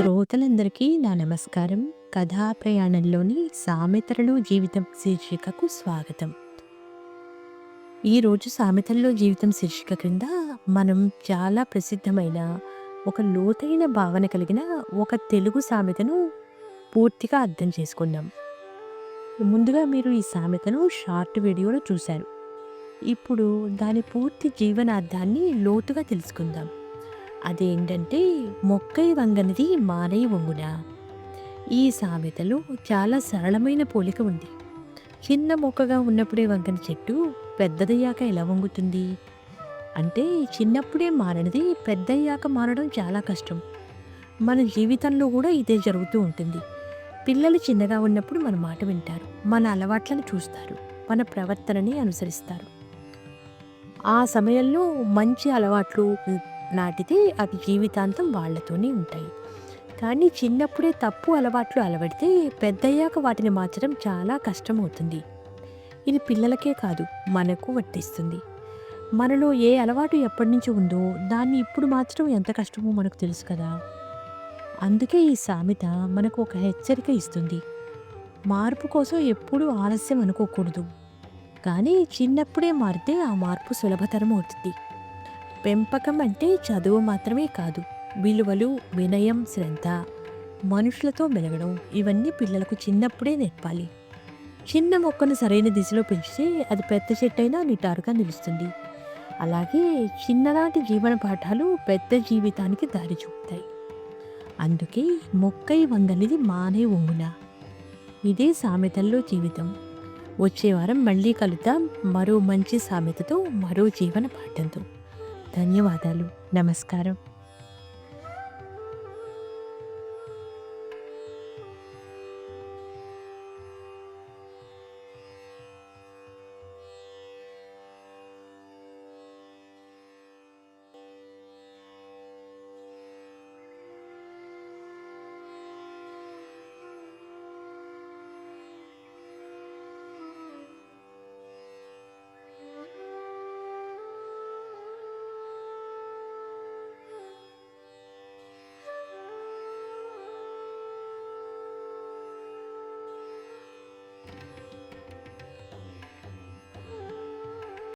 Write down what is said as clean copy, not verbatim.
శ్రోతలందరికీ నా నమస్కారం. కథా ప్రయాణంలోని సామెతలలో జీవితం శీర్షికకు స్వాగతం. ఈరోజు సామెతల్లో జీవితం శీర్షిక క్రింద మనం చాలా ప్రసిద్ధమైన ఒక లోతైన భావన కలిగిన ఒక తెలుగు సామెతను పూర్తిగా అర్థం చేసుకుందాం. ముందుగా మీరు ఈ సామెతను షార్ట్ వీడియోలో చూశారు. ఇప్పుడు దాని పూర్తి జీవనార్థాన్ని లోతుగా తెలుసుకుందాం. అదేంటంటే మొక్కై వంగనిది మానై వంగునా. ఈ సామెతలో చాలా సరళమైన పోలిక ఉంది. చిన్న మొక్కగా ఉన్నప్పుడే వంగని చెట్టు పెద్దదయ్యాక ఎలా వంగుతుంది? అంటే చిన్నప్పుడే మారనిది పెద్దయ్యాక మారడం చాలా కష్టం. మన జీవితంలో కూడా ఇదే జరుగుతూ ఉంటుంది. పిల్లలు చిన్నగా ఉన్నప్పుడు మన మాట వింటారు, మన అలవాట్లను చూస్తారు, మన ప్రవర్తనని అనుసరిస్తారు. ఆ సమయంలో మంచి అలవాట్లు నాటితే అవి జీవితాంతం వాళ్ళతోనే ఉంటాయి. కానీ చిన్నప్పుడే తప్పు అలవాట్లు అలవడితే పెద్దయ్యాక వాటిని మార్చడం చాలా కష్టమవుతుంది. ఇది పిల్లలకే కాదు, మనకు వర్తిస్తుంది. మనలో ఏ అలవాటు ఎప్పటి నుంచి ఉందో దాన్ని ఇప్పుడు మార్చడం ఎంత కష్టమో మనకు తెలుసు కదా. అందుకే ఈ సామెత మనకు ఒక హెచ్చరిక ఇస్తుంది. మార్పు కోసం ఎప్పుడూ ఆలస్యం అనుకోకూడదు. కానీ చిన్నప్పుడే మారితే ఆ మార్పు సులభతరం అవుతుంది. పెంపకం అంటే చదువు మాత్రమే కాదు, విలువలు, వినయం, శ్రద్ధ, మనుషులతో మెలగడం, ఇవన్నీ పిల్లలకు చిన్నప్పుడే నేర్పాలి. చిన్న మొక్కను సరైన దిశలో పెంచితే అది పెద్ద చెట్టైనా నిటారుగా నిలుస్తుంది. అలాగే చిన్ననాటి జీవన పాఠాలు పెద్ద జీవితానికి దారి చూపుతాయి. అందుకే మొక్కై వంగనిది మానే వంగునా. ఇదే సామెతల్లో జీవితం. వచ్చే వారం మళ్ళీ కలుద్దాం మరో మంచి సామెతతో, మరో జీవన పాఠంతో. ధన్యవాదాలు. నమస్కారం.